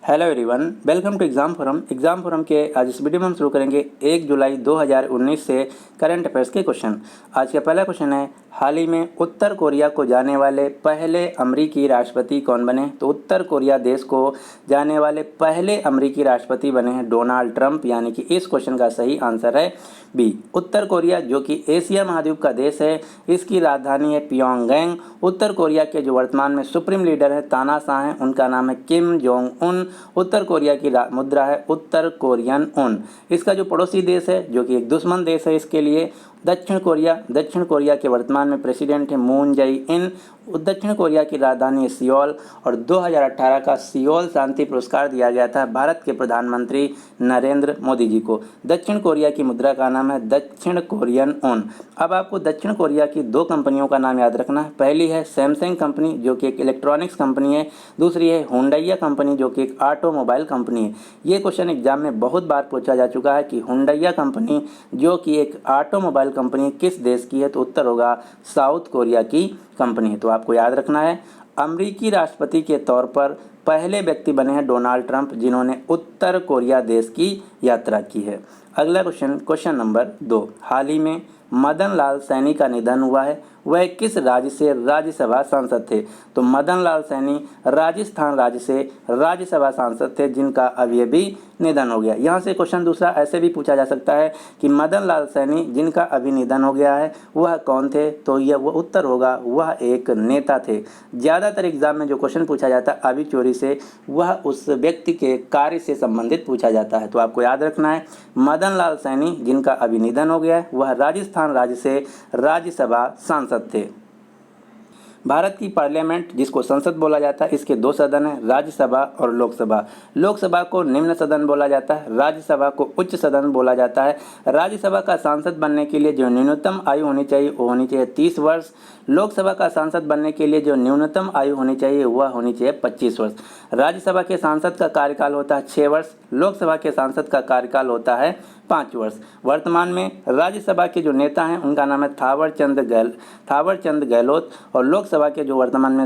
Hello everyone, welcome to exam forum के आज इस वीडियो में हम शुरू करेंगे 1 जुलाई 2019 से करंट अफेयर्स के क्वेश्चन। आज का पहला क्वेश्चन है, हाल ही में उत्तर कोरिया को जाने वाले पहले अमेरिकी राष्ट्रपति कौन बने? तो उत्तर कोरिया देश को जाने वाले पहले अमेरिकी राष्ट्रपति बने हैं डोनाल्ड ट्रंप, यानी कि इस क्वेश्चन का सही आंसर है बी। उत्तर कोरिया जो कि एशिया महाद्वीप का देश है, इसकी राजधानी है प्योंगयांग। उत्तर कोरिया के जो वर्तमान में सुप्रीम लीडर है तानाशाह हैं, उनका नाम है किम जोंग उन। उत्तर कोरिया की मुद्रा है उत्तर कोरियन उन। इसका जो पड़ोसी देश है, जो कि एक दुश्मन देश है इसके लिए, दक्षिण कोरिया के वर्तमान में प्रेसिडेंट है मून जाई इन। दक्षिण कोरिया की राजधानी है सियोल और 2018 का सियोल शांति पुरस्कार दिया गया था भारत के प्रधानमंत्री नरेंद्र मोदी जी को। दक्षिण कोरिया की मुद्रा का नाम है दक्षिण कोरियन उन। अब आपको दक्षिण कोरिया की दो कंपनियों का नाम याद रखना है। पहली है सैमसंग कंपनी जो कि एक इलेक्ट्रॉनिक्स कंपनी है, दूसरी है हुंडई कंपनी जो कि एक ऑटोमोबाइल कंपनी है। ये क्वेश्चन एग्जाम में बहुत बार पूछा जा चुका है कि हुंडई कंपनी जो कि एक ऑटोमोबाइल कंपनी किस देश की है? तो उत्तर होगा साउथ कोरिया की कंपनी है। तो आपको याद रखना है, अमेरिकी राष्ट्रपति के तौर पर पहले व्यक्ति बने हैं डोनाल्ड ट्रंप, जिन्होंने उत्तर कोरिया देश की यात्रा की है। अगला क्वेश्चन नंबर 2, हाल ही में मदन लाल सैनी का निधन हुआ है, वह किस राज्य से राज्यसभा सांसद थे? तो मदन लाल सैनी राजस्थान राज्य से राज्यसभा सांसद थे, जिनका अभी अभी निधन हो गया। यहाँ से क्वेश्चन दूसरा ऐसे भी पूछा जा सकता है कि मदन लाल सैनी जिनका अभी निधन हो गया है वह कौन थे? तो यह वो उत्तर होगा, वह एक नेता थे। ज़्यादातर एग्जाम में जो क्वेश्चन पूछा जाता है अभी चोरी से, वह उस व्यक्ति के कार्य से संबंधित पूछा जाता है। तो आपको याद रखना है, मदन लाल सैनी जिनका अभी निधन हो गया है वह राजस्थान राज्य से राज्यसभा सांसद थे। भारत की पार्लियामेंट जिसको संसद बोला जाता है, इसके दो सदन हैं, राज्यसभा और लोकसभा। लोकसभा को निम्न सदन बोला जाता है, राज्यसभा को उच्च सदन बोला जाता है। राज्यसभा का सांसद बनने के लिए जो न्यूनतम आयु होनी चाहिए वो होनी चाहिए 30 वर्ष। लोकसभा का सांसद बनने के लिए जो न्यूनतम आयु होनी चाहिए वह होनी चाहिए 25 वर्ष। राज्यसभा के सांसद का कार्यकाल होता है 6 वर्ष, लोकसभा के सांसद का कार्यकाल होता है 5 वर्ष। वर्तमान में राज्यसभा के जो नेता हैं उनका नाम है थावरचंद गहलोत और लोकसभा के जो वर्तमान में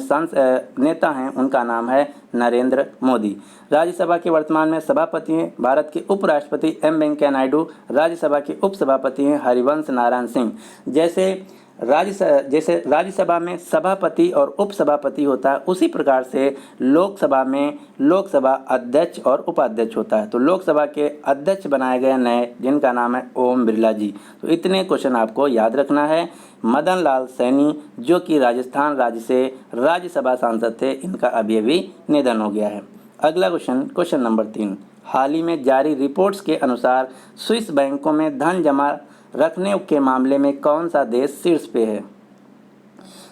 नेता हैं उनका नाम है नरेंद्र मोदी। राज्यसभा के वर्तमान में सभापति हैं भारत के उपराष्ट्रपति एम वेंकैया नायडू। राज्यसभा के उपसभापति हैं हरिवंश नारायण सिंह। जैसे राज्यसभा में सभापति और उपसभापति होता है, उसी प्रकार से लोकसभा में लोकसभा अध्यक्ष और उपाध्यक्ष होता है। तो लोकसभा के अध्यक्ष बनाए गए नए, जिनका नाम है ओम बिरला जी। तो इतने क्वेश्चन आपको याद रखना है। मदन लाल सैनी जो कि राजस्थान राज्य से राज्यसभा सांसद थे, इनका अभी अभी निधन हो गया है। अगला क्वेश्चन नंबर 3, हाल ही में जारी रिपोर्ट्स के अनुसार स्विस बैंकों में धन जमा रखने के मामले में कौन सा देश शीर्ष पे है?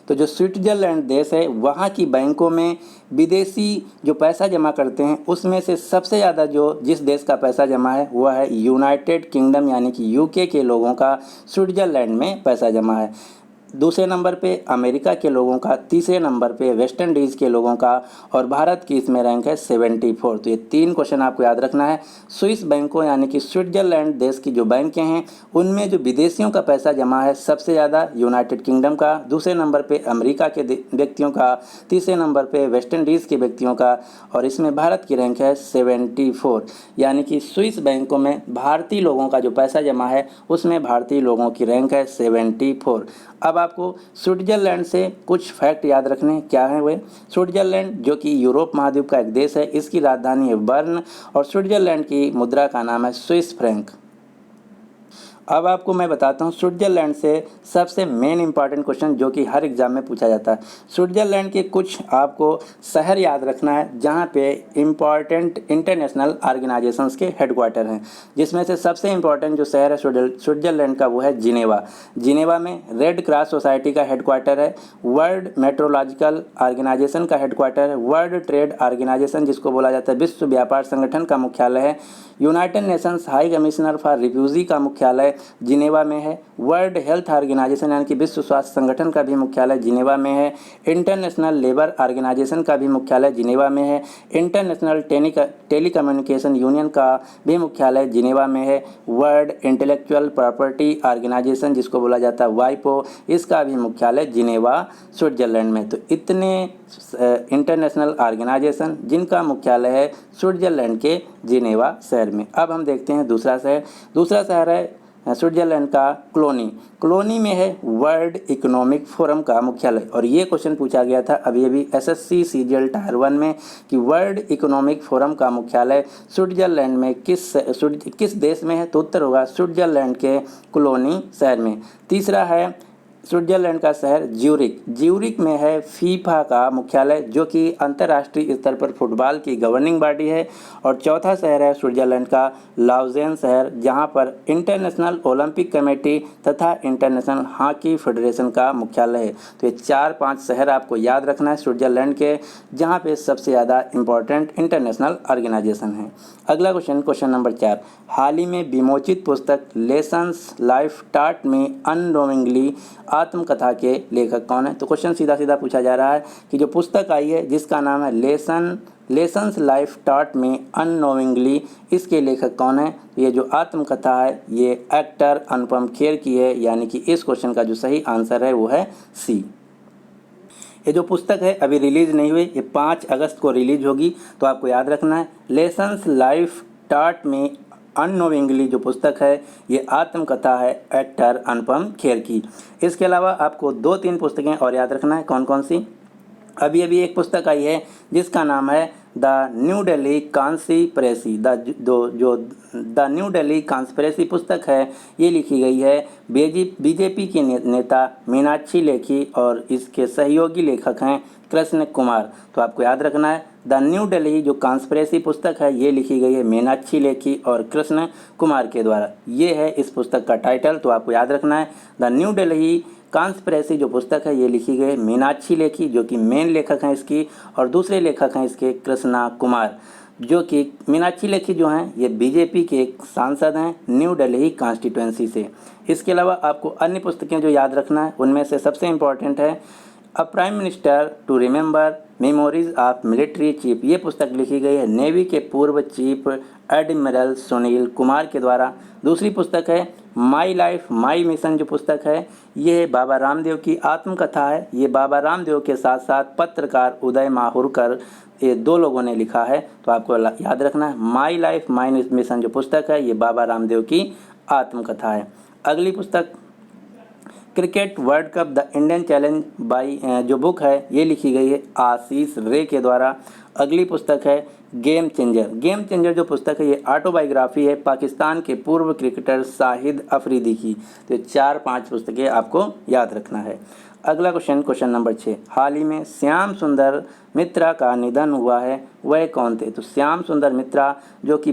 तो जो स्विट्जरलैंड देश है, वहाँ की बैंकों में विदेशी जो पैसा जमा करते हैं उसमें से सबसे ज़्यादा जो जिस देश का पैसा जमा है वह है यूनाइटेड किंगडम, यानी कि यूके के लोगों का स्विट्जरलैंड में पैसा जमा है। दूसरे नंबर पे अमेरिका के लोगों का, तीसरे नंबर पे वेस्ट इंडीज़ के लोगों का और भारत की इसमें रैंक है 74। तो ये 3 क्वेश्चन आपको याद रखना है। स्विस बैंकों यानी कि स्विट्जरलैंड देश की जो बैंकें हैं उनमें जो विदेशियों का पैसा जमा है सबसे ज़्यादा यूनाइटेड किंगडम का, दूसरे नंबर पे अमेरिका के व्यक्तियों का, तीसरे नंबर पे वेस्ट इंडीज़ के व्यक्तियों का और इसमें भारत की रैंक है 74। यानी कि स्विस बैंकों में भारतीय लोगों का जो पैसा जमा है उसमें भारतीय लोगों की रैंक है 74। अब आपको स्विट्जरलैंड से कुछ फैक्ट याद रखने क्या है वे। स्विट्जरलैंड जो कि यूरोप महाद्वीप का एक देश है, इसकी राजधानी है बर्न और स्विट्जरलैंड की मुद्रा का नाम है स्विस फ्रैंक। अब आपको मैं बताता हूँ स्विट्जरलैंड से सबसे मेन इंपॉर्टेंट क्वेश्चन जो कि हर एग्जाम में पूछा जाता है। स्विट्जरलैंड के कुछ आपको शहर याद रखना है जहाँ पे इम्पॉर्टेंट इंटरनेशनल ऑर्गेनाइजेशंस के हेडक्वार्टर हैं, जिसमें से सबसे इम्पॉर्टेंट जो शहर है स्विट्जरलैंड का वो है जिनेवा। जिनेवा में रेड क्रॉस सोसाइटी का हेडक्वार्टर है, वर्ल्ड मेट्रोलॉजिकल ऑर्गेनाइजेशन का हेडक्वार्टर है, वर्ल्ड ट्रेड ऑर्गेनाइजेशन जिसको बोला जाता है विश्व व्यापार संगठन का मुख्यालय है, United Nations high commissioner for refugee का मुख्यालय मुख्यालय जिनेवा में है। वर्ल्ड हेल्थ ऑर्गेनाइजेशन यानी कि विश्व स्वास्थ्य संगठन का भी मुख्यालय जिनेवा में है। इंटरनेशनल लेबर ऑर्गेनाइजेशन का भी मुख्यालय जिनेवा में है। इंटरनेशनल टेलीकम्युनिकेशन यूनियन का भी मुख्यालय जिनेवा में है। वर्ल्ड इंटेलेक्चुअल प्रॉपर्टी ऑर्गेनाइजेशन जिसको बोला जाता है वाइपो, इसका भी मुख्यालय जिनेवा स्विट्जरलैंड में। तो इतने इंटरनेशनल ऑर्गेनाइजेशन जिनका मुख्यालय है स्विट्जरलैंड के जिनेवा शहर में। अब हम देखते हैं दूसरा शहर है स्विट्जरलैंड का क्लोनी में है वर्ल्ड इकोनॉमिक फोरम का मुख्यालय। और ये क्वेश्चन पूछा गया था अभी एसएससी सीजीएल टायर 1 में कि वर्ल्ड इकोनॉमिक फोरम का मुख्यालय स्विट्जरलैंड में किस देश में है, तो उत्तर होगा स्विट्जरलैंड के क्लोनी शहर में। तीसरा है स्विट्जरलैंड का शहर ज्यूरिक में है फीफा का मुख्यालय जो कि अंतर्राष्ट्रीय स्तर पर फुटबॉल की गवर्निंग बॉडी है। और चौथा शहर है स्विट्जरलैंड का लाउजेन शहर जहां पर इंटरनेशनल ओलंपिक कमेटी तथा इंटरनेशनल हॉकी फेडरेशन का मुख्यालय है। तो ये 4-5 शहर आपको याद रखना है स्विट्जरलैंड के, जहाँ पे सबसे ज़्यादा इंपॉर्टेंट इंटरनेशनल ऑर्गेनाइजेशन है। अगला क्वेश्चन नंबर 4, हाल ही में विमोचित पुस्तक लेसन्स लाइफ टाट में अननोइंगली आत्मकथा के लेखक कौन है। तो क्वेश्चन सीधा पूछा जा रहा है कि जो पुस्तक आई है जिसका नाम है लेसन्स लाइफ टाट में अननोइंगली, इसके लेखक कौन है। ये जो आत्मकथा है ये एक्टर अनुपम खेर की है, यानी कि इस क्वेश्चन का जो सही आंसर है वो है सी। ये जो पुस्तक है अभी रिलीज़ नहीं हुई, ये 5 अगस्त को रिलीज होगी। तो आपको याद रखना है लेसन्स लाइफ टाट में अननोइंगली जो पुस्तक है ये आत्मकथा है एक्टर अनुपम खेर की। इसके अलावा आपको 2-3 पुस्तकें और याद रखना है। कौन कौन सी, अभी एक पुस्तक आई है जिसका नाम है the new Delhi conspiracy. The new Delhi conspiracy पुस्तक है, ये लिखी गई है बीजेपी की नेता मीनाक्षी लेखी और इसके सहयोगी लेखक हैं कृष्ण कुमार। तो आपको याद रखना है द न्यू दिल्ली जो कॉन्स्पिरेसी पुस्तक है ये लिखी गई है मीनाक्षी लेखी और कृष्ण कुमार के द्वारा। ये है इस पुस्तक का टाइटल। तो आपको याद रखना है द न्यू दिल्ली कॉन्स्पिरेसी जो पुस्तक है ये लिखी गई है मीनाक्षी लेखी जो कि मेन लेखक हैं इसकी, और दूसरे लेखक हैं इसके कृष्णा कुमार, जो कि मीनाक्षी लेखी जो हैं ये बीजेपी के एक सांसद हैं न्यू दिल्ली कॉन्स्टिट्यूएंसी से। इसके अलावा आपको अन्य पुस्तकें जो याद रखना है उनमें से सबसे इम्पॉर्टेंट है a prime minister to remember memories of military chief. ये पुस्तक लिखी गई है नेवी के पूर्व चीफ एडमिरल सुनील कुमार के द्वारा। दूसरी पुस्तक है माई लाइफ माई मिशन जो पुस्तक है ये बाबा रामदेव की आत्मकथा है। ये बाबा रामदेव के साथ साथ पत्रकार उदय माहुरकर, ये 2 लोगों ने लिखा है। तो आपको याद रखना है माई लाइफ माई मिशन जो पुस्तक है ये बाबा रामदेव की आत्मकथा है। अगली पुस्तक cricket world cup the Indian challenge by जो बुक है ये लिखी गई है आशीष रे के द्वारा। अगली पुस्तक है गेम चेंजर जो पुस्तक है ये ऑटोबायोग्राफी है पाकिस्तान के पूर्व क्रिकेटर शाहिद अफरीदी की। तो 4-5 पुस्तकें आपको याद रखना है। अगला क्वेश्चन नंबर 6, हाल ही में श्याम सुंदर मित्रा का निधन हुआ है, वह कौन थे। तो श्याम सुंदर मित्रा जो कि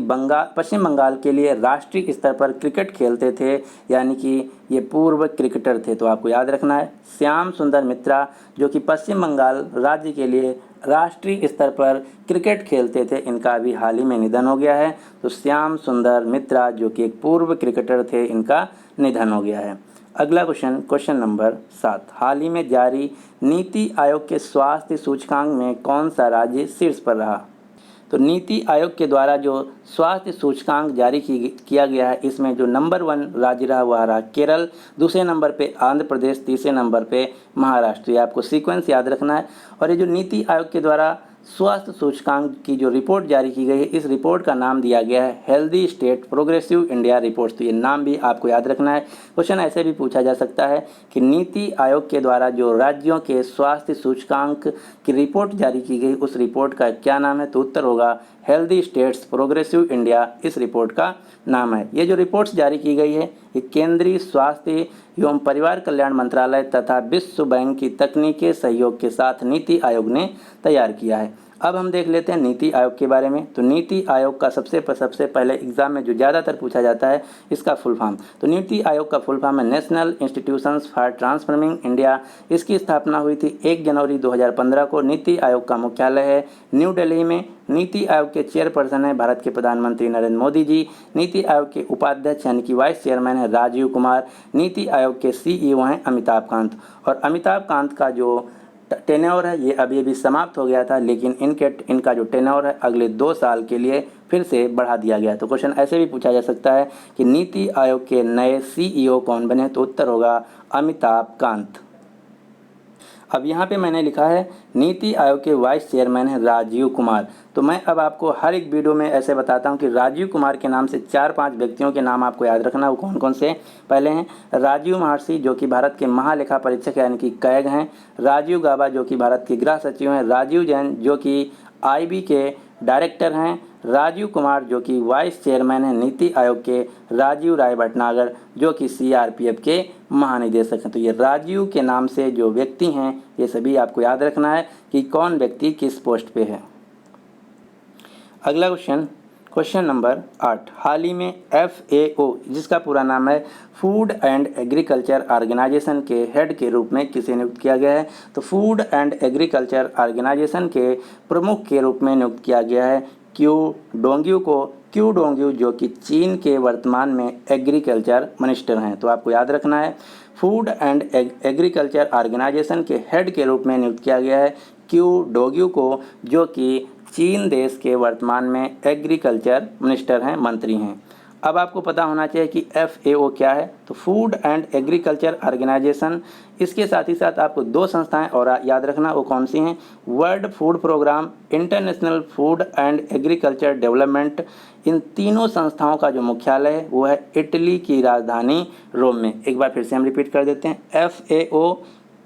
पश्चिम बंगाल के लिए राष्ट्रीय स्तर पर क्रिकेट खेलते थे, यानी कि ये पूर्व क्रिकेटर थे। तो आपको याद रखना है श्याम सुंदर मित्रा जो कि पश्चिम बंगाल राज्य के लिए राष्ट्रीय स्तर पर क्रिकेट खेलते थे, इनका अभी हाल ही में निधन हो गया है। तो श्याम सुंदर मित्रा जो कि एक पूर्व क्रिकेटर थे, इनका निधन हो गया है। अगला क्वेश्चन नंबर 7, हाल ही में जारी नीति आयोग के स्वास्थ्य सूचकांक में कौन सा राज्य शीर्ष पर रहा। तो नीति आयोग के द्वारा जो स्वास्थ्य सूचकांक जारी किया गया है इसमें जो नंबर 1 राज्य रहा वह रहा केरल, दूसरे नंबर पे आंध्र प्रदेश, तीसरे नंबर पे महाराष्ट्र। ये आपको सीक्वेंस याद रखना है। और ये जो नीति आयोग के द्वारा स्वास्थ्य सूचकांक की जो रिपोर्ट जारी की गई है इस रिपोर्ट का नाम दिया गया है healthy state progressive India report. तो ये नाम भी आपको याद रखना है। क्वेश्चन ऐसे भी पूछा जा सकता है कि नीति आयोग के द्वारा जो राज्यों के स्वास्थ्य सूचकांक की रिपोर्ट जारी की गई उस रिपोर्ट का क्या नाम है। तो उत्तर होगा हेल्दी स्टेट्स प्रोग्रेसिव इंडिया, इस रिपोर्ट का नाम है। ये जो रिपोर्ट्स जारी की गई है ये केंद्रीय स्वास्थ्य एवं परिवार कल्याण मंत्रालय तथा विश्व बैंक की तकनीकी सहयोग के साथ नीति आयोग ने तैयार किया है। अब हम देख लेते हैं नीति आयोग के बारे में। तो नीति आयोग का सबसे पहले एग्जाम में जो ज़्यादातर पूछा जाता है इसका फुल फॉर्म। तो नीति आयोग का फुल फॉर्म है national institutions for transforming India. इसकी स्थापना हुई थी 1 जनवरी 2015 को। नीति आयोग का मुख्यालय है न्यू दिल्ली में। नीति आयोग के चेयरपर्सन है भारत के प्रधानमंत्री नरेंद्र मोदी जी। नीति आयोग के उपाध्यक्ष यानी कि वाइस चेयरमैन है राजीव कुमार। नीति आयोग के CEO हैं अमिताभ कांत। और अमिताभ कांत का जो टेन्योर है ये अभी समाप्त हो गया था, लेकिन इनका जो टेन्योर है अगले 2 साल के लिए फिर से बढ़ा दिया गया। तो क्वेश्चन ऐसे भी पूछा जा सकता है कि नीति आयोग के नए CEO कौन बने, तो उत्तर होगा अमिताभ कांत। अब यहाँ पे मैंने लिखा है नीति आयोग के वाइस चेयरमैन है राजीव कुमार। तो मैं अब आपको हर एक वीडियो में ऐसे बताता हूँ कि राजीव कुमार के नाम से 4-5 व्यक्तियों के नाम आपको याद रखना। वो कौन कौन से पहले हैं राजीव महर्षि जो कि भारत के महालेखा परीक्षक यानी कि कैग हैं। राजीव गाबा जो कि भारत के गृह सचिव हैं। राजीव जैन जो कि IB के डायरेक्टर हैं। राजीव कुमार जो कि वाइस चेयरमैन हैं नीति आयोग के। राजीव राय भटनागर जो कि CRPF के महानिदेशक हैं। तो ये राजीव के नाम से जो व्यक्ति हैं ये सभी आपको याद रखना है कि कौन व्यक्ति किस पोस्ट पे है। अगला क्वेश्चन नंबर 8। हाल ही में FAO जिसका पूरा नाम है फूड एंड एग्रीकल्चर ऑर्गेनाइजेशन के हेड के रूप में किसे नियुक्त किया गया है, तो फूड एंड एग्रीकल्चर ऑर्गेनाइजेशन के प्रमुख के रूप में नियुक्त किया गया है क्यू डोंग्यू को। क्यू डोंग्यू जो कि चीन के वर्तमान में एग्रीकल्चर मिनिस्टर हैं। तो आपको याद रखना है फूड एंड एग्रीकल्चर ऑर्गेनाइजेशन के हेड के रूप में नियुक्त किया गया है क्यू डोंग्यू को, जो कि चीन देश के वर्तमान में एग्रीकल्चर मिनिस्टर हैं, मंत्री हैं। अब आपको पता होना चाहिए कि FAO क्या है, तो फूड एंड एग्रीकल्चर ऑर्गेनाइजेशन। इसके साथ ही साथ आपको 2 संस्थाएं और याद रखना, वो कौन सी हैं, World Food Programme, International Food and Agriculture Development. इन तीनों संस्थाओं का जो मुख्यालय है वो है इटली की राजधानी रोम में। एक बार फिर से हम रिपीट कर देते हैं FAO,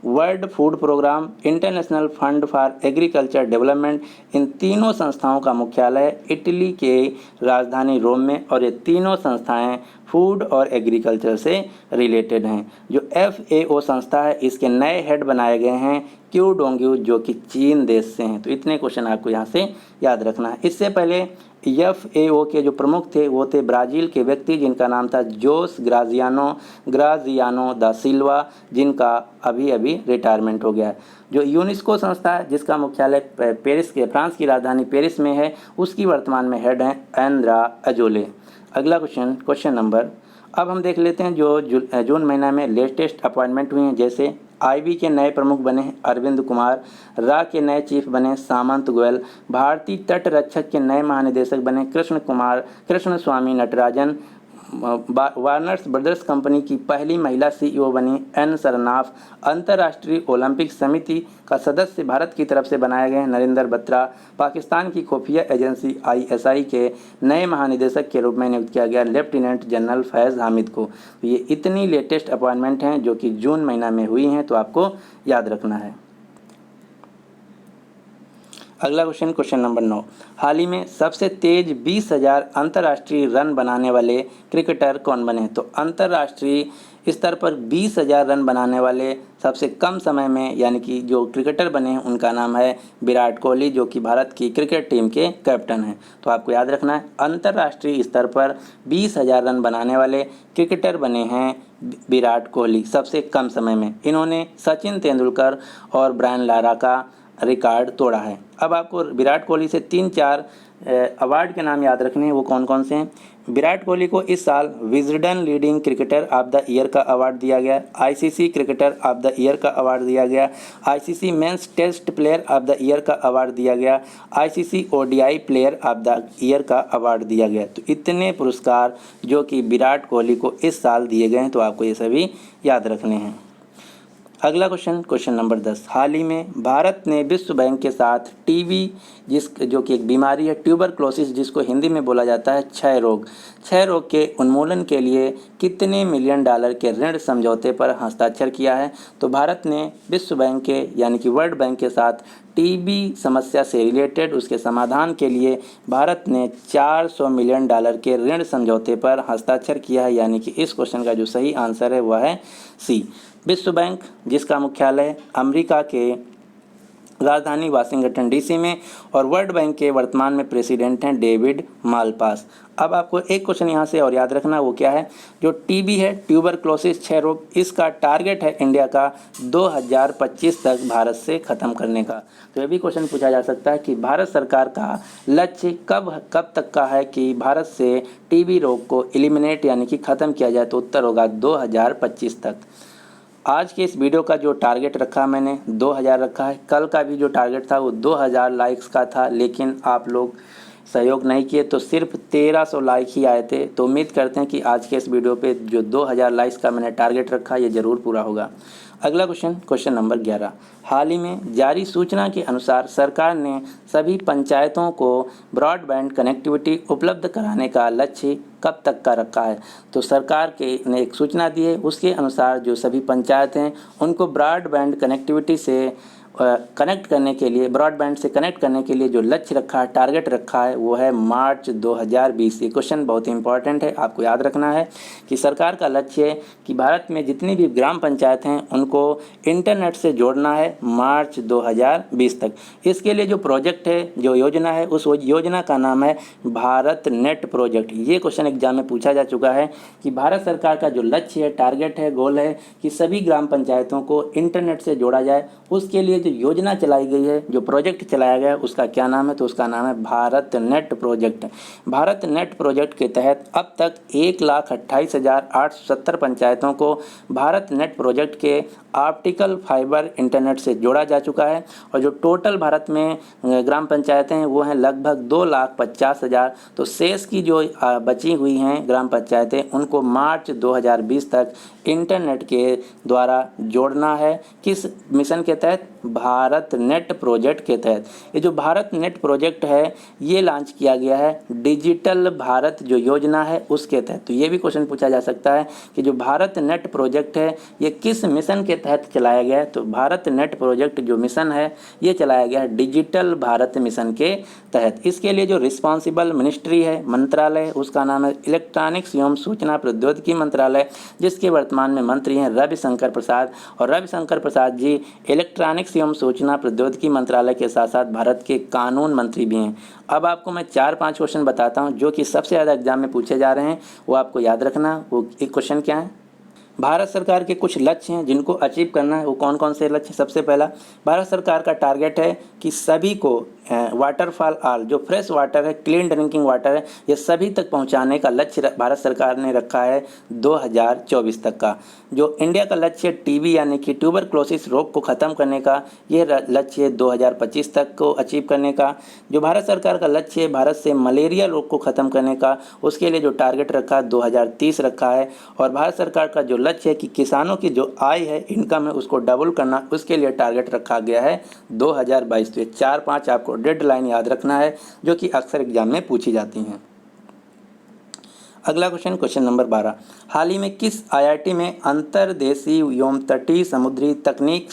World Food Programme, International Fund for Agriculture Development. इन तीनों संस्थाओं का मुख्यालय इटली के राजधानी रोम में, और ये तीनों संस्थाएं फूड और एग्रीकल्चर से रिलेटेड हैं। जो FAO संस्था है इसके नए हेड बनाए गए हैं क्यू डोंग्यू जो कि चीन देश से हैं। तो इतने क्वेश्चन आपको यहाँ से याद रखना है। इससे पहले FAO के जो प्रमुख थे वो थे ब्राज़ील के व्यक्ति जिनका नाम था जोस ग्राजियानो दा सिल्वा, जिनका अभी रिटायरमेंट हो गया है। जो यूनेस्को संस्था है जिसका मुख्यालय पेरिस के फ्रांस की राजधानी पेरिस में है, उसकी वर्तमान में हेड हैं एंद्रा अजोले। अगला क्वेश्चन नंबर। अब हम देख लेते हैं जो जून महीना में लेटेस्ट अपॉइंटमेंट हुई हैं। जैसे IB के नए प्रमुख बने हैं अरविंद कुमार, रा के नए चीफ बने सामंत गोयल, भारतीय तट रक्षक के नए महानिदेशक बने कृष्ण स्वामी नटराजन, वार्नर्स ब्रदर्स कंपनी की पहली महिला CEO बनी N सरनाफ, अंतर्राष्ट्रीय ओलंपिक समिति का सदस्य भारत की तरफ से बनाए गए नरेंद्र बत्रा, पाकिस्तान की खुफिया एजेंसी ISI के नए महानिदेशक के रूप में नियुक्त किया गया लेफ्टिनेंट जनरल फैज़ हामिद को। तो ये इतनी लेटेस्ट अपॉइंटमेंट हैं जो कि जून महीना में हुई हैं, तो आपको याद रखना है। अगला क्वेश्चन नंबर 9। हाल ही में सबसे तेज 20,000 अंतर्राष्ट्रीय रन बनाने वाले क्रिकेटर कौन बने, तो अंतर्राष्ट्रीय स्तर पर 20,000 रन बनाने वाले सबसे कम समय में यानी कि जो क्रिकेटर बने हैं उनका नाम है विराट कोहली, जो कि भारत की क्रिकेट टीम के कैप्टन हैं। तो आपको याद रखना है अंतर्राष्ट्रीय स्तर पर 20,000 रन बनाने वाले क्रिकेटर बने हैं विराट कोहली सबसे कम समय में। इन्होंने सचिन तेंदुलकर और ब्रायन लारा का रिकॉर्ड तोड़ा है। अब आपको विराट कोहली से 3-4 अवार्ड के नाम याद रखने हैं, वो कौन कौन से हैं। विराट कोहली को इस साल Wisden leading cricketer of the year का अवार्ड दिया गया, ICC cricketer of the year का अवार्ड दिया गया, ICC men's test player of the year का अवार्ड दिया गया, ICC ODI player of the year का अवार्ड दिया गया। तो इतने पुरस्कार जो कि विराट कोहली को इस साल दिए गए हैं, तो आपको ये सभी याद रखने हैं। अगला क्वेश्चन नंबर 10। हाल ही में भारत ने विश्व बैंक के साथ TB जो कि एक बीमारी है ट्यूबरक्लोसिस जिसको हिंदी में बोला जाता है क्षय रोग के उन्मूलन के लिए कितने मिलियन डॉलर के ऋण समझौते पर हस्ताक्षर किया है, तो भारत ने विश्व बैंक के यानी कि वर्ल्ड बैंक के साथ TB समस्या से रिलेटेड उसके समाधान के लिए भारत ने $400 मिलियन के ऋण समझौते पर हस्ताक्षर किया है। यानी कि इस क्वेश्चन का जो सही आंसर है वह है C। विश्व बैंक जिसका मुख्यालय अमेरिका के राजधानी वाशिंगटन डीसी में, और वर्ल्ड बैंक के वर्तमान में प्रेसिडेंट हैं डेविड मालपास। अब आपको एक क्वेश्चन यहाँ से और याद रखना, वो क्या है, जो टीबी है, ट्यूबरक्लोसिस क्षय रोग, इसका टारगेट है इंडिया का 2025 तक भारत से ख़त्म करने का। तो ये भी क्वेश्चन पूछा जा सकता है कि भारत सरकार का लक्ष्य कब तक का है कि भारत से टीबी रोग को एलिमिनेट यानी कि ख़त्म किया जाए, तो उत्तर होगा 2025 तक। आज के इस वीडियो का जो टारगेट रखा मैंने 2000 रखा है। कल का भी जो टारगेट था वो 2000 लाइक्स का था, लेकिन आप लोग सहयोग नहीं किए तो सिर्फ 1300 लाइक ही आए थे। तो उम्मीद करते हैं कि आज के इस वीडियो पे जो 2000 लाइक्स का मैंने टारगेट रखा ये ज़रूर पूरा होगा। अगला क्वेश्चन नंबर 11। हाल ही में जारी सूचना के अनुसार सरकार ने सभी पंचायतों को ब्रॉडबैंड कनेक्टिविटी उपलब्ध कराने का लक्ष्य कब तक का रखा है। तो सरकार ने एक सूचना दी है, उसके अनुसार जो सभी पंचायत हैं उनको ब्रॉडबैंड कनेक्टिविटी से कनेक्ट करने के लिए, ब्रॉडबैंड से कनेक्ट करने के लिए जो लक्ष्य रखा है, टारगेट रखा है, वो है मार्च 2020। ये क्वेश्चन बहुत इंपॉर्टेंट है, आपको याद रखना है कि सरकार का लक्ष्य है कि भारत में जितनी भी ग्राम पंचायत हैं उनको इंटरनेट से जोड़ना है मार्च 2020 तक। इसके लिए जो प्रोजेक्ट है, जो योजना है, उस योजना का नाम है भारत नेट प्रोजेक्ट। ये क्वेश्चन एग्जाम में पूछा जा चुका है कि भारत सरकार का जो लक्ष्य है, टारगेट है, गोल है कि सभी ग्राम पंचायतों को इंटरनेट से जोड़ा जाए। उसके लिए जो योजना चलाई गई है, जो प्रोजेक्ट चलाया गया है, उसका क्या नाम है, तो उसका नाम है Bharat net project. Bharat net project के तहत अब तक 1,28,870 पंचायतों को भारत नेट प्रोजेक्ट के ऑप्टिकल फाइबर इंटरनेट से जोड़ा जा चुका है, और जो टोटल भारत में ग्राम पंचायतें हैं वो हैं लगभग 2,50,000। तो शेष की जो बची हुई हैं ग्राम पंचायतें, उनको मार्च 2020 तक इंटरनेट के द्वारा जोड़ना है। किस मिशन के तहत? भारत नेट प्रोजेक्ट के तहत। ये जो भारत नेट प्रोजेक्ट है ये लॉन्च किया गया है डिजिटल भारत जो योजना है उसके तहत। तो ये भी क्वेश्चन पूछा जा सकता है कि जो भारत नेट प्रोजेक्ट है ये किस मिशन के तहत चलाया गया है। तो भारत नेट प्रोजेक्ट जो मिशन है ये चलाया गया है डिजिटल भारत मिशन के तहत। इसके लिए जो रिस्पॉन्सिबल मिनिस्ट्री है, मंत्रालय, उसका नाम है इलेक्ट्रॉनिक्स एवं सूचना प्रौद्योगिकी मंत्रालय, जिसके वर्तमान में मंत्री हैं रविशंकर प्रसाद। और रविशंकर प्रसाद जी इलेक्ट्रॉनिक्स एवं सूचना प्रौद्योगिकी मंत्रालय के साथ साथ भारत के कानून मंत्री भी हैं। अब आपको मैं 4-5 क्वेश्चन बताता हूं जो कि सबसे ज़्यादा एग्जाम में पूछे जा रहे हैं, वो आपको याद रखना। वो एक क्वेश्चन क्या है, भारत सरकार के कुछ लक्ष्य हैं जिनको अचीव करना है। वो कौन कौन से लक्ष्य? सबसे पहला, भारत सरकार का टारगेट है कि सभी को वाटर फॉर ऑल, जो फ्रेश वाटर है, क्लीन ड्रिंकिंग वाटर है, ये सभी तक पहुंचाने का लक्ष्य भारत सरकार ने रखा है 2024 तक का। जो इंडिया का लक्ष्य है टीबी यानी कि ट्यूबरक्लोसिस रोग को ख़त्म करने का, ये लक्ष्य है 2025 तक को अचीव करने का। जो भारत सरकार का लक्ष्य है भारत से मलेरिया रोग को ख़त्म करने का, उसके लिए जो टारगेट रखा है 2030 रखा है। और भारत सरकार का जो लक्ष्य है कि किसानों की जो आय है, इनकम है, उसको डबल करना, उसके लिए टारगेट रखा गया है 2022। तो ये 4-5 आपको डेडलाइन याद रखना है जो कि अक्सर एग्जाम में पूछी जाती हैं। अगला क्वेश्चन नंबर 12। हाल ही में किस आईआईटी में अंतर्देशीय एवं तटीय समुद्री तकनीक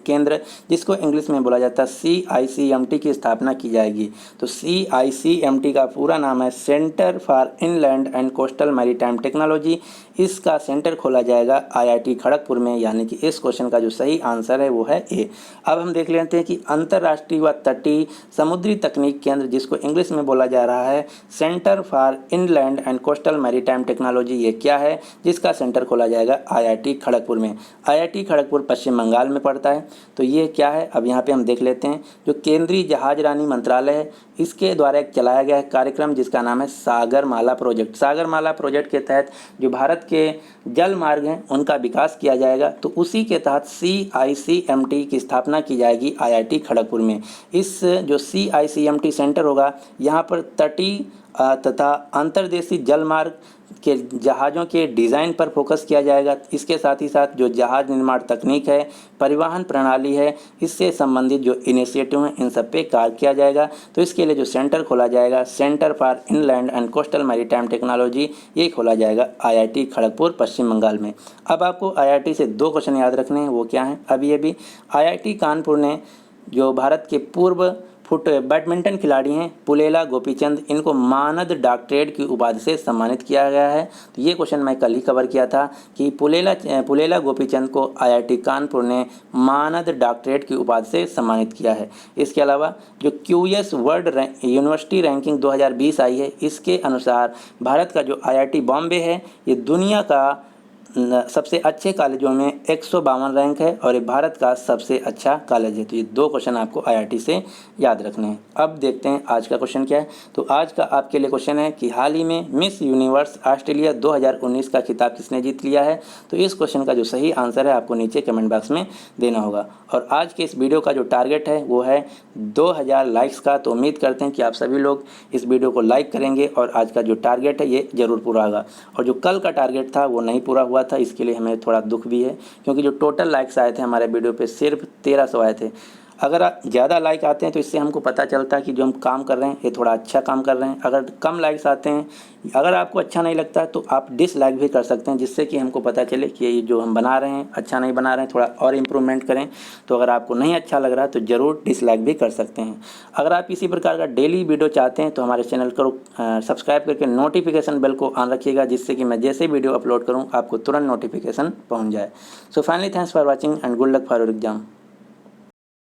केंद्र, जिसको इंग्लिश में बोला जाता है CICMT, की स्थापना की जाएगी? तो CICMT का पूरा नाम है centre for inland and coastal maritime technology. इसका सेंटर खोला जाएगा IIT खड़गपुर में, यानी कि इस क्वेश्चन का जो सही आंसर है वो है ए। अब हम देख लेते हैं कि अंतर्राष्ट्रीय व तटीय समुद्री तकनीक केंद्र, जिसको इंग्लिश में बोला जा रहा है centre for inland and coastal maritime technology, ये क्या है जिसका सेंटर खोला जाएगा IIT खड़गपुर में। IIT खड़गपुर पश्चिम बंगाल में पड़ता है। तो ये क्या है, अब यहाँ पे हम देख लेते हैं। जो केंद्रीय जहाजरानी मंत्रालय है, इसके द्वारा एक चलाया गया है कार्यक्रम जिसका नाम है सागरमाला प्रोजेक्ट। सागरमाला प्रोजेक्ट के तहत जो भारत के जल मार्ग हैं उनका विकास किया जाएगा। तो उसी के तहत CICMT की स्थापना की जाएगी IIT खड़गपुर में। इस जो CICMT सेंटर होगा, यहाँ पर तटीय तथा अंतर्देशीय जल मार्ग के जहाज़ों के डिज़ाइन पर फोकस किया जाएगा। इसके साथ ही साथ जो जहाज़ निर्माण तकनीक है, परिवहन प्रणाली है, इससे संबंधित जो इनिशिएटिव हैं इन सब पे कार्य किया जाएगा। तो इसके लिए जो सेंटर खोला जाएगा centre for inland and coastal maritime technology, ये खोला जाएगा IIT खड़गपुर पश्चिम बंगाल में। अब आपको IIT से 2 क्वेश्चन याद रखने हैं, वो क्या हैं? अभी IIT कानपुर ने जो भारत के पूर्व बैडमिंटन खिलाड़ी हैं पुलेला गोपीचंद, इनको मानद डॉक्टरेट की उपाधि से सम्मानित किया गया है। तो ये क्वेश्चन मैं कल ही कवर किया था कि पुलेला गोपीचंद को IIT कानपुर ने मानद डॉक्टरेट की उपाधि से सम्मानित किया है। इसके अलावा जो QS वर्ल्ड यूनिवर्सिटी रैंकिंग 2020 आई है, इसके अनुसार भारत का जो IIT बॉम्बे है ये दुनिया का सबसे अच्छे कॉलेजों में 152 रैंक है और ये भारत का सबसे अच्छा कॉलेज है। तो ये 2 क्वेश्चन आपको IIT से याद रखने हैं। अब देखते हैं आज का क्वेश्चन क्या है। तो आज का आपके लिए क्वेश्चन है कि हाल ही में मिस यूनिवर्स ऑस्ट्रेलिया 2019 का खिताब किसने जीत लिया है। तो इस क्वेश्चन का जो सही आंसर है आपको नीचे कमेंट बॉक्स में देना होगा। और आज के इस वीडियो का जो टारगेट है वो है 2000 लाइक्स का। तो उम्मीद करते हैं कि आप सभी लोग इस वीडियो को लाइक करेंगे और आज का जो टारगेट है ये ज़रूर पूरा होगा। और जो कल का टारगेट था वो नहीं पूरा हुआ था, इसके लिए हमें थोड़ा दुख भी है, क्योंकि जो टोटल लाइक्स आए थे हमारे वीडियो पे सिर्फ 1300 आए थे। अगर ज़्यादा लाइक आते हैं तो इससे हमको पता चलता है कि जो हम काम कर रहे हैं ये थोड़ा अच्छा काम कर रहे हैं। अगर कम लाइक्स आते हैं, अगर आपको अच्छा नहीं लगता तो आप डिसलाइक भी कर सकते हैं, जिससे कि हमको पता चले कि ये जो हम बना रहे हैं अच्छा नहीं बना रहे हैं, थोड़ा और इम्प्रूवमेंट करें। तो अगर आपको नहीं अच्छा लग रहा है तो ज़रूर डिसलाइक भी कर सकते हैं। अगर आप इसी प्रकार का डेली वीडियो चाहते हैं तो हमारे चैनल को सब्सक्राइब करके नोटिफिकेशन बेल को ऑन रखिएगा, जिससे कि मैं जैसे वीडियो अपलोड करूँ आपको तुरंत नोटिफिकेशन पहुँच जाए। So finally thanks for watching and good luck for your exam.